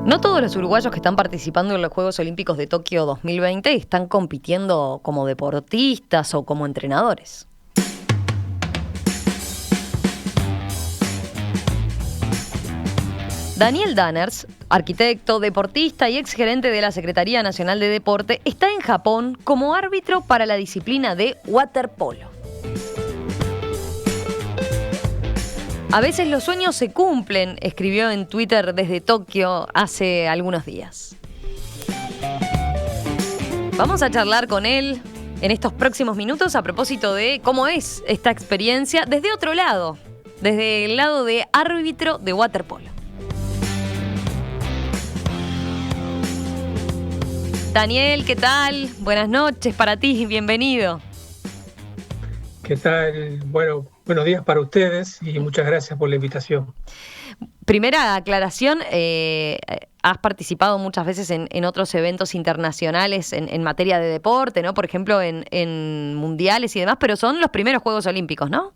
No todos los uruguayos que están participando en los Juegos Olímpicos de Tokio 2020 están compitiendo como deportistas o como entrenadores. Daniel Danners, arquitecto, deportista y exgerente de la Secretaría Nacional de Deporte, está en Japón como árbitro para la disciplina de waterpolo. A veces los sueños se cumplen, escribió en Twitter desde Tokio hace algunos días. Vamos a charlar con él en estos próximos minutos a propósito de cómo es esta experiencia desde otro lado, desde el lado de árbitro de waterpolo. Daniel, ¿qué tal? Buenas noches para ti, bienvenido. ¿Qué tal? Bueno, buenos días para ustedes y muchas gracias por la invitación. Primera aclaración, has participado muchas veces en otros eventos internacionales en materia de deporte, ¿no? Por ejemplo, en mundiales y demás, pero son los primeros Juegos Olímpicos, ¿no?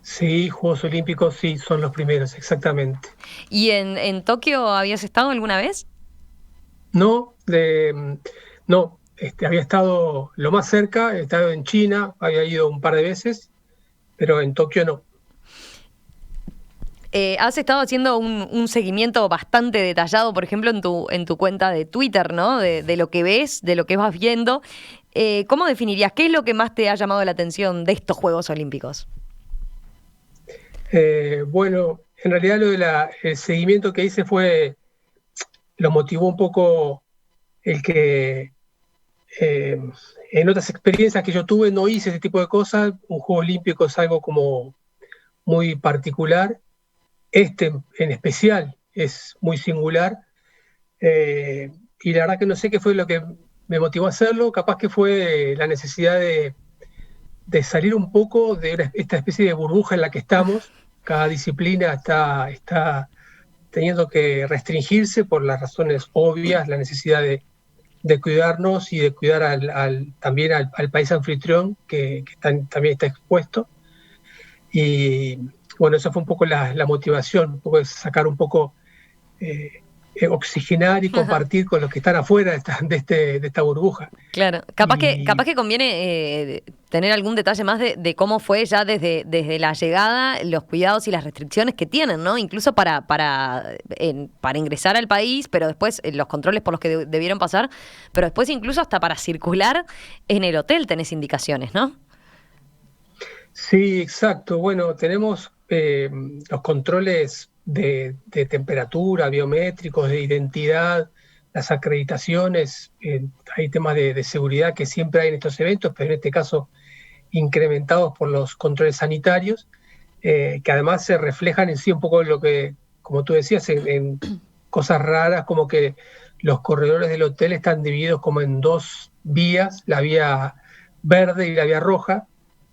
Sí, Juegos Olímpicos sí, son los primeros, exactamente. ¿Y en Tokio habías estado alguna vez? No, había estado lo más cerca, he estado en China, había ido un par de veces, pero en Tokio no. Has estado haciendo un seguimiento bastante detallado, por ejemplo, en tu cuenta de Twitter, ¿no? De lo que ves, de lo que vas viendo. ¿Cómo definirías? ¿Qué es lo que más te ha llamado la atención de estos Juegos Olímpicos? Bueno, en realidad el seguimiento que hice lo motivó un poco el que en otras experiencias que yo tuve no hice ese tipo de cosas. Un Juego Olímpico es algo como muy particular. Este en especial es muy singular, y la verdad que no sé qué fue lo que me motivó a hacerlo. Capaz que fue la necesidad de salir un poco de esta especie de burbuja en la que estamos. Cada disciplina está teniendo que restringirse por las razones obvias, la necesidad de cuidarnos y de cuidar también al país anfitrión que también está expuesto. Y bueno, esa fue un poco la motivación, un poco de sacar un poco, oxigenar y compartir con los que están afuera de esta burbuja. Claro, capaz que conviene tener algún detalle más de cómo fue ya desde la llegada, los cuidados y las restricciones que tienen, ¿no? Incluso para ingresar al país, pero después los controles por los que debieron pasar, pero después incluso hasta para circular en el hotel tenés indicaciones, ¿no? Sí, exacto. Bueno, tenemos los controles de temperatura, biométricos, de identidad, las acreditaciones. Hay temas de seguridad que siempre hay en estos eventos, pero en este caso incrementados por los controles sanitarios, que además se reflejan en sí un poco lo que, como tú decías, en cosas raras, como que los corredores del hotel están divididos como en dos vías, la vía verde y la vía roja.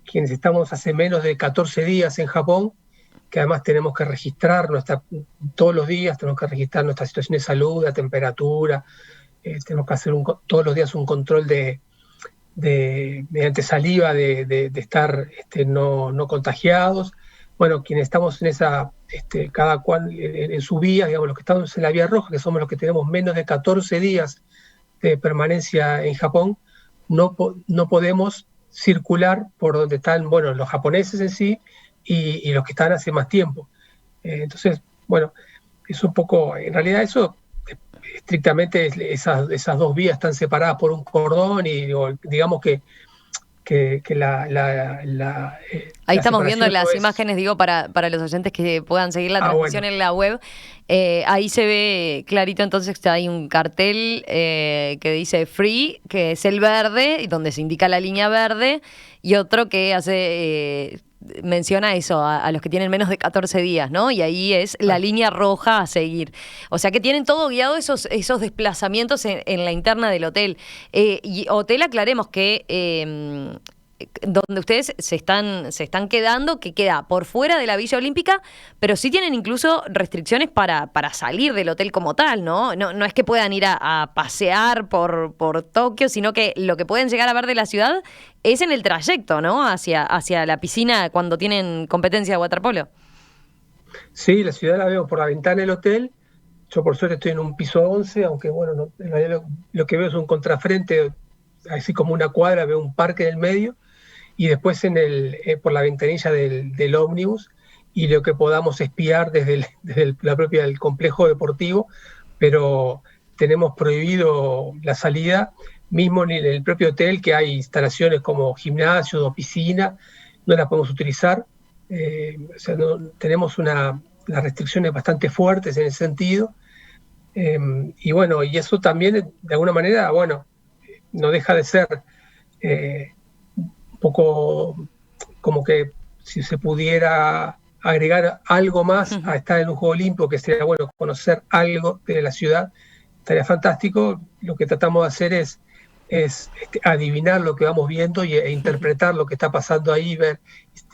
Quienes estamos hace menos de 14 días en Japón, que además tenemos que registrar todos los días, tenemos que registrar nuestra situación de salud, la temperatura, tenemos que hacer todos los días un control mediante saliva de estar no contagiados. Bueno, quienes estamos en cada cual en su vía, digamos, los que estamos en la vía roja, que somos los que tenemos menos de 14 días de permanencia en Japón, no podemos circular por donde están, bueno, los japoneses en sí y los que están hace más tiempo. Entonces, bueno, es un poco, en realidad eso, estrictamente esas dos vías están separadas por un cordón y digamos que Ahí la estamos viendo separación no las es... imágenes, digo, para los oyentes que puedan seguir la transmisión bueno. en la web. Ahí se ve clarito, entonces hay un cartel que dice Free, que es el verde, y donde se indica la línea verde, y otro que menciona eso, a los que tienen menos de 14 días, ¿no? Y ahí es la línea roja a seguir. O sea que tienen todo guiado esos desplazamientos en la interna del hotel. Y hotel, aclaremos que donde ustedes se están quedando, que queda por fuera de la Villa Olímpica, pero sí tienen incluso restricciones para salir del hotel como tal, ¿no? No es que puedan ir a pasear por Tokio, sino que lo que pueden llegar a ver de la ciudad es en el trayecto, ¿no? Hacia la piscina cuando tienen competencia de waterpolo. Sí, la ciudad la veo por la ventana del hotel. Yo por suerte estoy en un piso 11, aunque bueno, en realidad lo que veo es un contrafrente, así como una cuadra, veo un parque en el medio, y después por la ventanilla del ómnibus, y lo que podamos espiar desde la propia el complejo deportivo, pero tenemos prohibido la salida, mismo en el propio hotel, que hay instalaciones como gimnasio o piscina, no las podemos utilizar. O sea, tenemos las restricciones bastante fuertes en ese sentido. Y bueno, y eso también, de alguna manera, bueno, no deja de ser un poco como que si se pudiera agregar algo más a estar en un Juego Olímpico, que sería bueno conocer algo de la ciudad, estaría fantástico. Lo que tratamos de hacer es adivinar lo que vamos viendo e interpretar lo que está pasando ahí,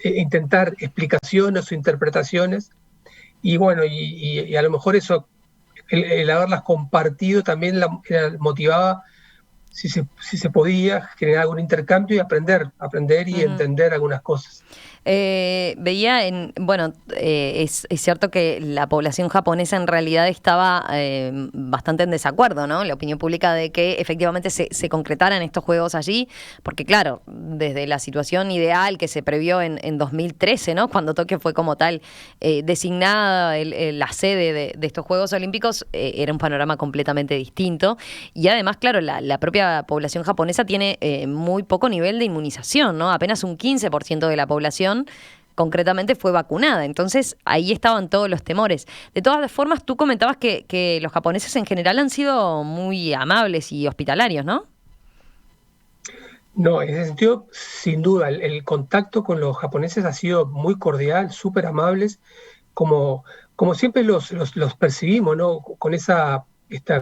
intentar explicaciones o interpretaciones. Y bueno, y a lo mejor eso, el haberlas compartido también motivaba, si se podía, generar algún intercambio y aprender y entender algunas cosas. Veía es cierto que la población japonesa en realidad estaba bastante en desacuerdo, ¿no? La opinión pública de que efectivamente se concretaran estos juegos allí, porque claro, desde la situación ideal que se previó en 2013, ¿no? Cuando Tokio fue como tal designada la sede de estos Juegos Olímpicos, era un panorama completamente distinto. Y además, claro, la propia población japonesa tiene muy poco nivel de inmunización, ¿no? Apenas un 15% de la población concretamente fue vacunada. Entonces, ahí estaban todos los temores. De todas formas, tú comentabas que los japoneses en general han sido muy amables y hospitalarios, ¿no? No, en ese sentido, sin duda, el contacto con los japoneses ha sido muy cordial, súper amables, como siempre los percibimos, ¿no? Con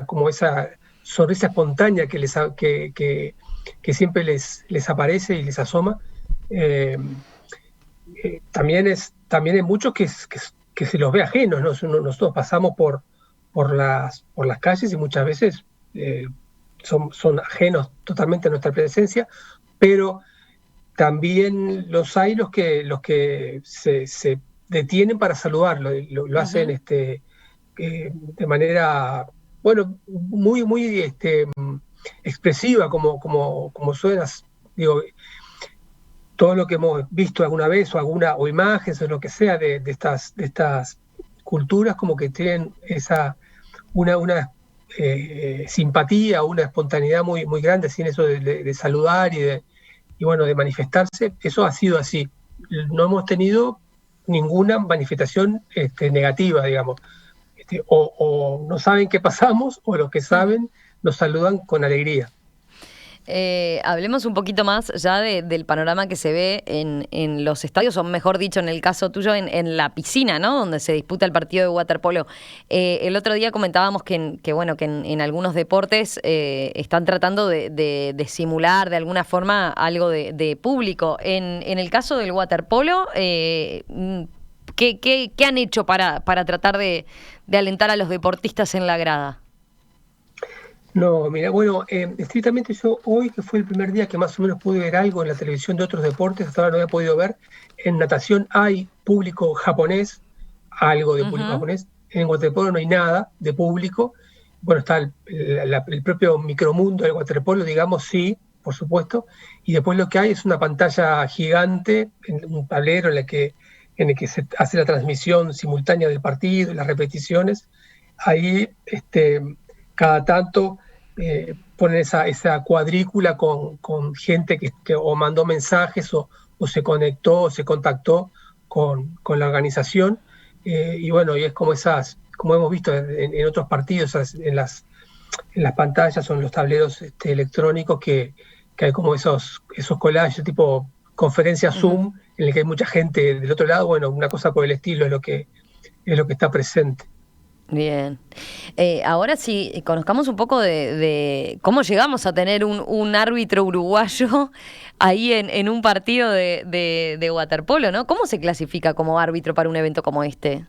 como esa sonrisa espontánea que siempre les aparece y les asoma. También hay muchos que se los ve ajenos, ¿no? Nosotros pasamos por las calles y muchas veces son ajenos totalmente a nuestra presencia, pero también los que se detienen para saludarlo, lo hacen de manera, bueno, muy, muy expresiva, como suenas, digo, todo lo que hemos visto alguna vez o imágenes o lo que sea de estas culturas, como que tienen una simpatía, una espontaneidad muy, muy grande, sin eso de saludar y bueno, de manifestarse. Eso ha sido así. No hemos tenido ninguna manifestación negativa, digamos. O no saben qué pasamos, o los que saben nos saludan con alegría. Hablemos un poquito más ya del panorama que se ve en los estadios, o mejor dicho, en el caso tuyo, en la piscina, ¿no? Donde se disputa el partido de waterpolo. El otro día comentábamos que en algunos deportes están tratando de simular de alguna forma algo de público. En el caso del waterpolo, ¿qué han hecho para tratar de alentar a los deportistas en la grada? No, mira, bueno, estrictamente yo hoy, que fue el primer día que más o menos pude ver algo en la televisión de otros deportes, hasta ahora no había podido ver. En natación hay público japonés, algo de público japonés. En waterpolo no hay nada de público. Bueno, está el propio micromundo del waterpolo, digamos, sí, por supuesto. Y después lo que hay es una pantalla gigante, un tablero en el que se hace la transmisión simultánea del partido y las repeticiones. Ahí, cada tanto ponen esa cuadrícula con gente que o mandó mensajes o se conectó o se contactó con la organización. Y bueno, y es como hemos visto en otros partidos, en las pantallas o en los tableros electrónicos, que hay como esos collages tipo conferencia Zoom, en el que hay mucha gente del otro lado. Bueno, una cosa por el estilo es lo que está presente. Bien. Ahora sí, conozcamos un poco de cómo llegamos a tener un árbitro uruguayo ahí en un partido de waterpolo, ¿no? ¿Cómo se clasifica como árbitro para un evento como este?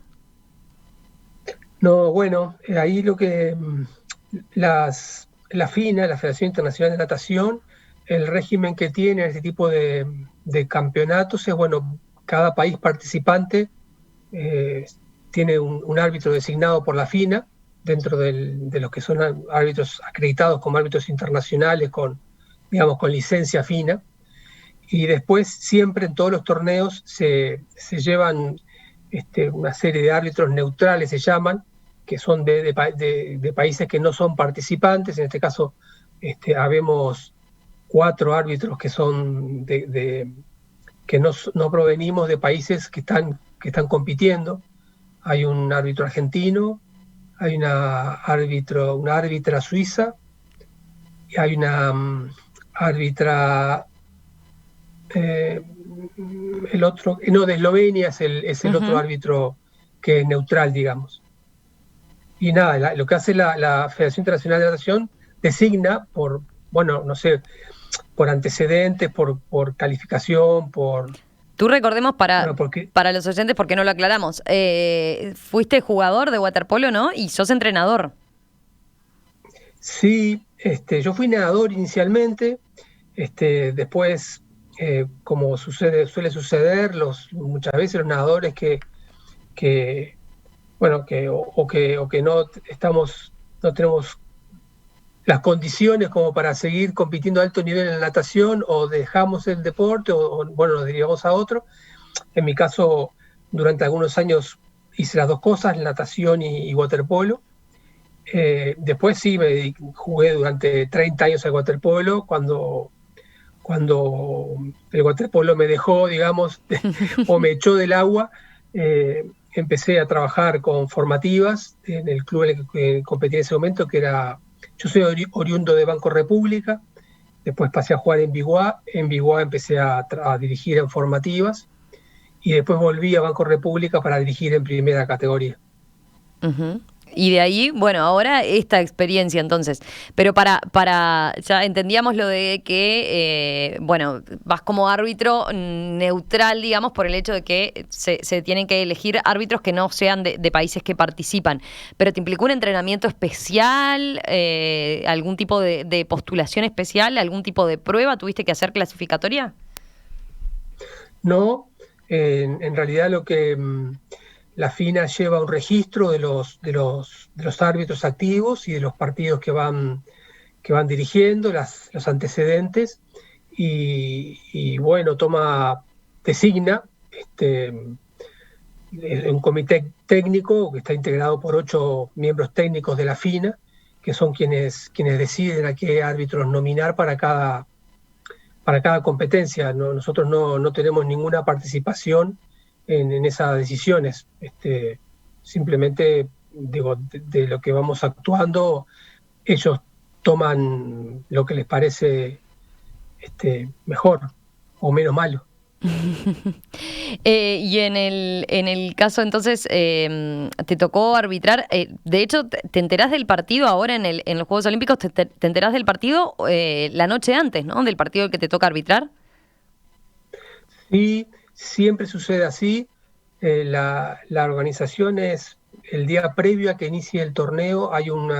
No, bueno, ahí la FINA, la Federación Internacional de Natación, el régimen que tiene este tipo de campeonatos es, bueno, cada país participante tiene un árbitro designado por la FINA, dentro de los que son árbitros acreditados como árbitros internacionales digamos, con licencia fina. Y después siempre en todos los torneos se llevan una serie de árbitros neutrales, se llaman, que son de países que no son participantes. En este caso habemos 4 árbitros que son que no provenimos de países que están compitiendo. Hay un árbitro argentino, hay una árbitra suiza, y hay una árbitra, el otro, no, de Eslovenia es el otro árbitro que es neutral, digamos. Y nada, lo que hace la Federación Internacional de Natación designa bueno, no sé, por antecedentes, por calificación, Tú recordemos bueno, para los oyentes, porque no lo aclaramos, fuiste jugador de waterpolo, ¿no? Y sos entrenador. Sí, yo fui nadador inicialmente, después, como suele suceder, muchas veces los nadadores bueno, que no tenemos las condiciones como para seguir compitiendo a alto nivel en la natación, o dejamos el deporte, bueno, nos derivamos a otro. En mi caso, durante algunos años hice las dos cosas, natación y waterpolo. Después sí, jugué durante 30 años al waterpolo, cuando el waterpolo me dejó, digamos, o me echó del agua. Empecé a trabajar con formativas en el club en el que competí en ese momento, yo soy oriundo de Banco República. Después pasé a jugar en Biguá empecé a dirigir en formativas, y después volví a Banco República para dirigir en primera categoría. Uh-huh. Y de ahí, bueno, ahora esta experiencia entonces. Pero ya entendíamos lo de que, bueno, vas como árbitro neutral, digamos, por el hecho de que se tienen que elegir árbitros que no sean de países que participan. Pero ¿te implicó un entrenamiento especial, algún tipo de postulación especial, algún tipo de prueba? ¿Tuviste que hacer clasificatoria? No, en realidad la FINA lleva un registro de los árbitros activos y de los partidos que van dirigiendo, los antecedentes, y bueno, designa un comité técnico que está integrado por 8 miembros técnicos de la FINA, que son quienes deciden a qué árbitros nominar para cada competencia. Nosotros no tenemos ninguna participación en esas decisiones. Simplemente, digo, de lo que vamos actuando, ellos toman lo que les parece mejor o menos malo. Y en el caso entonces te tocó arbitrar, de hecho te enterás del partido ahora en los Juegos Olímpicos, te enterás del partido la noche antes, ¿no? Del partido que te toca arbitrar. Sí, siempre sucede así. La organización es el día previo a que inicie el torneo, hay un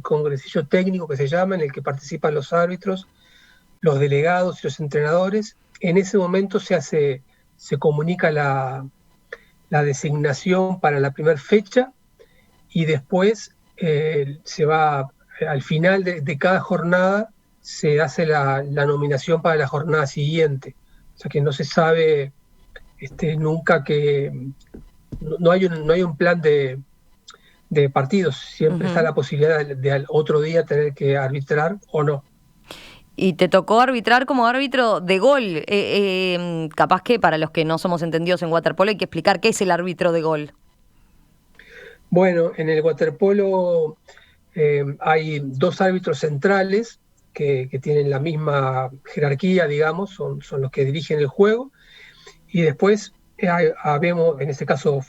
congresillo técnico que se llama, en el que participan los árbitros, los delegados y los entrenadores. En ese momento se comunica la designación para la primera fecha, y después al final de cada jornada se hace la nominación para la jornada siguiente. O sea que no se sabe nunca no hay un plan de partidos. Siempre está la posibilidad de al otro día tener que arbitrar o no. Y te tocó arbitrar como árbitro de gol. Capaz que para los que no somos entendidos en waterpolo hay que explicar qué es el árbitro de gol. Bueno, en el waterpolo hay 2 árbitros centrales que tienen la misma jerarquía, digamos, son los que dirigen el juego. Y después habemos, en este caso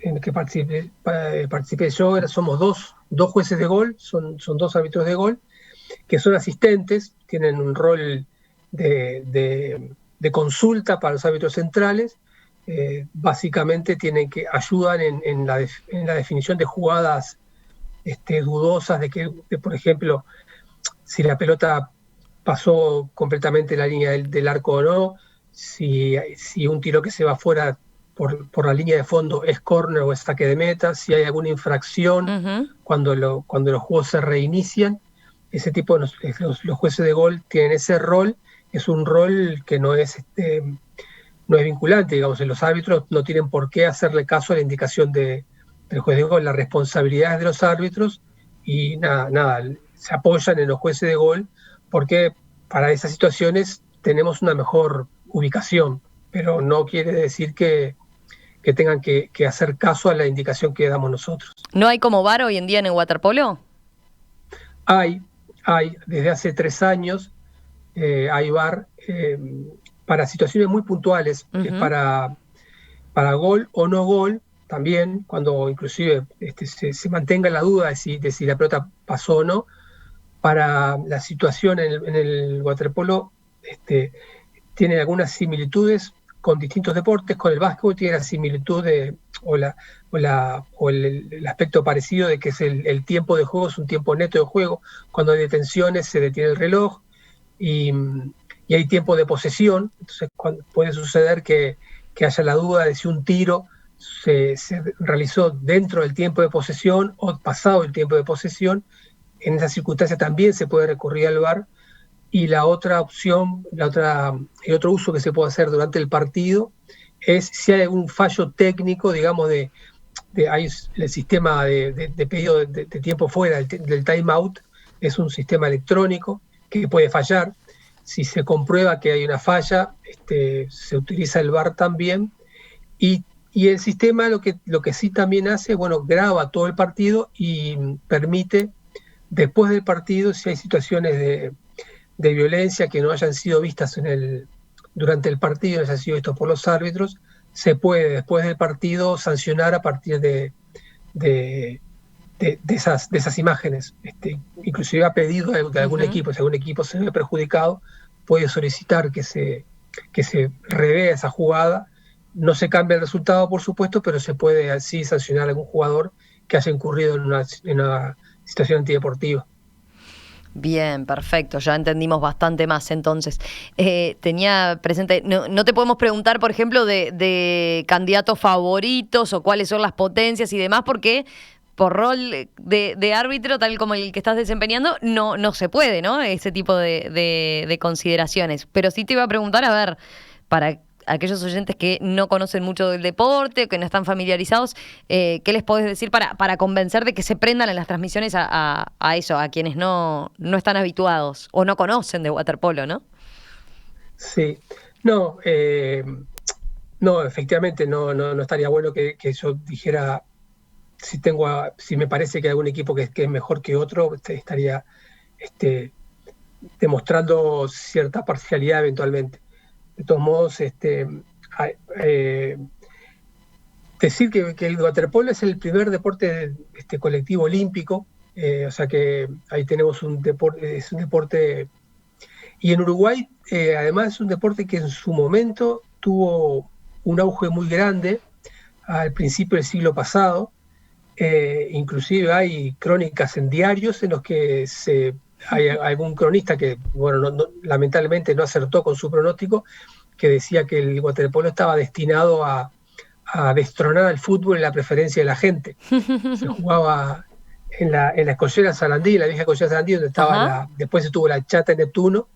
en el que participé yo, somos dos jueces de gol, son 2 árbitros de gol, que son asistentes, tienen un rol de consulta para los árbitros centrales. Básicamente ayudan en la definición de jugadas dudosas, de por ejemplo, si la pelota pasó completamente la línea del arco o no, si un tiro que se va fuera por la línea de fondo es córner o es saque de meta, si hay alguna infracción cuando los juegos se reinician. Ese tipo los jueces de gol tienen ese rol, es un rol que no es vinculante, digamos, los árbitros no tienen por qué hacerle caso a la indicación del juez de gol, la responsabilidad es de los árbitros y nada, se apoyan en los jueces de gol porque para esas situaciones tenemos una mejor ubicación, pero no quiere decir que tengan que hacer caso a la indicación que damos nosotros. ¿No hay como VAR hoy en día en el waterpolo? Hay, desde hace 3 años hay VAR para situaciones muy puntuales, para gol o no gol, también cuando inclusive se mantenga la duda de si la pelota pasó o no. Para la situación en el waterpolo tiene algunas similitudes con distintos deportes. Con el básquetbol tiene la similitud o el aspecto parecido de que es el tiempo de juego, es un tiempo neto de juego. Cuando hay detenciones se detiene el reloj y hay tiempo de posesión. Entonces puede suceder que haya la duda de si un tiro se realizó dentro del tiempo de posesión o pasado el tiempo de posesión. En esa circunstancia también se puede recurrir al VAR. Y la otra opción, el otro uso que se puede hacer durante el partido es si hay algún fallo técnico, digamos, hay el sistema de pedido de tiempo fuera del timeout, es un sistema electrónico que puede fallar. Si se comprueba que hay una falla, se utiliza el VAR también. Y el sistema lo que sí también hace, bueno, graba todo el partido y permite, después del partido, si hay situaciones de violencia que no hayan sido vistas durante el partido, no hayan sido vistas por los árbitros, se puede después del partido sancionar a partir de esas imágenes. Inclusive a pedido de algún equipo, si algún equipo se ve perjudicado, puede solicitar que se revea esa jugada. No se cambia el resultado, por supuesto, pero se puede así sancionar a algún jugador que haya incurrido en una situación antideportiva. Bien, perfecto, ya entendimos bastante más entonces. Tenía presente, no te podemos preguntar, por ejemplo, de candidatos favoritos o cuáles son las potencias y demás, porque por rol de árbitro, tal como el que estás desempeñando, no se puede, ¿no? Ese tipo de consideraciones. Pero sí te iba a preguntar, a ver, para aquellos oyentes que no conocen mucho del deporte, que no están familiarizados, ¿qué les podés decir para convencer de que se prendan en las transmisiones a eso, a quienes no están habituados o no conocen de waterpolo, ¿no? Sí, no, efectivamente no estaría bueno que yo dijera si me parece que hay algún equipo que es mejor que otro, estaría demostrando cierta parcialidad eventualmente. De todos modos, decir que el waterpolo es el primer deporte colectivo olímpico, o sea que ahí tenemos un deporte, es un deporte, y en Uruguay además es un deporte que en su momento tuvo un auge muy grande al principio del siglo pasado. Inclusive hay crónicas en diarios en los que hay algún cronista que, bueno, lamentablemente no acertó con su pronóstico, que decía que el waterpolo estaba destinado a destronar al fútbol en la preferencia de la gente. Se jugaba en la escollera Sarandí, la vieja escollera Sarandí, donde estaba después estuvo la Chata de Neptuno.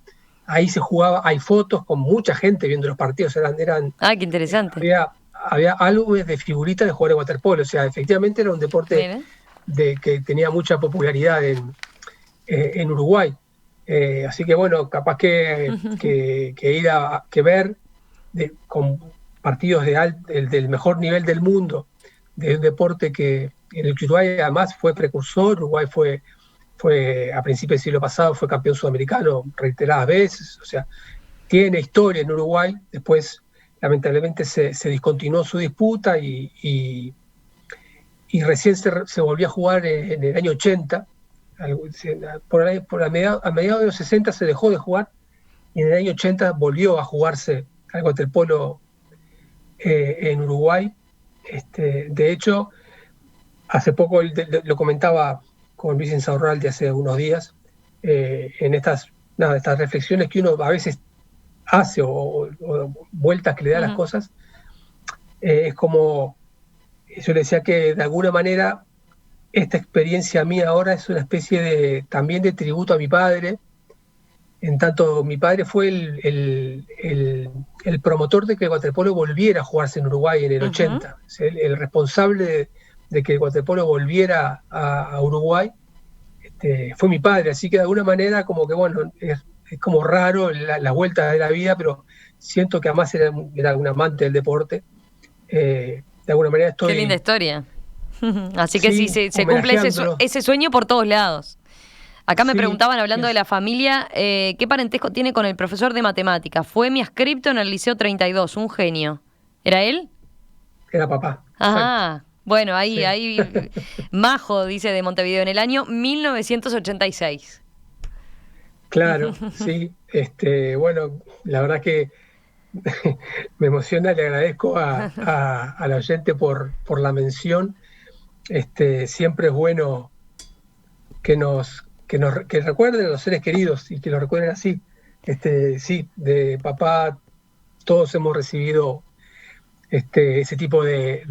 Ahí se jugaba, hay fotos con mucha gente viendo los partidos, eran qué interesante. Había álbumes de figuritas de jugadores de waterpolo, o sea, efectivamente era un deporte que tenía mucha popularidad en Uruguay. Así que bueno, capaz que ver con partidos del mejor nivel del mundo, de un deporte en el que Uruguay además fue precursor. Uruguay fue a principios del siglo pasado, fue campeón sudamericano reiteradas veces, o sea, tiene historia en Uruguay. Después lamentablemente se discontinuó su disputa y recién se volvió a jugar en el año 80. A mediados de los 60 se dejó de jugar y en el año 80 volvió a jugarse al waterpolo en Uruguay. De hecho, hace poco lo comentaba con Luis Insaurralde hace unos días, en estas reflexiones que uno a veces hace o vueltas que le da a las cosas. Es como, yo le decía que de alguna manera esta experiencia mía ahora es una especie de también de tributo a mi padre, en tanto mi padre fue el promotor de que el waterpolo volviera a jugarse en Uruguay en el Ujú. 80, o sea, el responsable de que el waterpolo volviera a Uruguay, fue mi padre, así que de alguna manera como que bueno, es como raro la vuelta de la vida, pero siento que además era un amante del deporte. De alguna manera Qué linda estoy, historia. Así que sí, sí, se cumple homenajeándolo. ese sueño por todos lados. Acá me Sí, preguntaban, hablando de la familia, ¿qué parentesco tiene con el profesor de matemáticas? Fue mi ascripto en el Liceo 32, un genio. ¿Era él? era papá, exacto. Ajá. Bueno, Sí, ahí, Majo dice de Montevideo, en el año 1986. claro, sí. Bueno, la verdad que me emociona, le agradezco al oyente por la mención. Siempre es bueno que recuerden a los seres queridos y que lo recuerden así. Sí, de papá todos hemos recibido ese tipo de,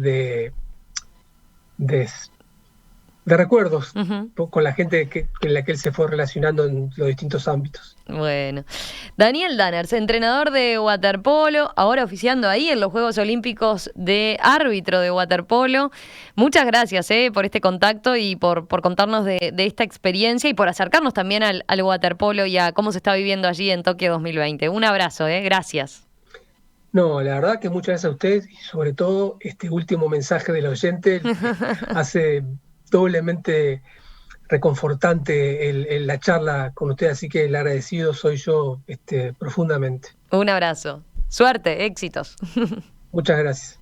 de recuerdos Ujú. con la gente con la que él se fue relacionando en los distintos ámbitos. Bueno. Daniel Danners, entrenador de waterpolo, ahora oficiando ahí en los Juegos Olímpicos de árbitro de waterpolo. Muchas gracias por este contacto y por contarnos de esta experiencia y por acercarnos también al waterpolo y a cómo se está viviendo allí en Tokio 2020. Un abrazo, gracias. No, la verdad que muchas gracias a ustedes y sobre todo este último mensaje del oyente hace doblemente reconfortante la charla con usted, así que el agradecido soy yo profundamente. Un abrazo. Suerte, éxitos. Muchas gracias.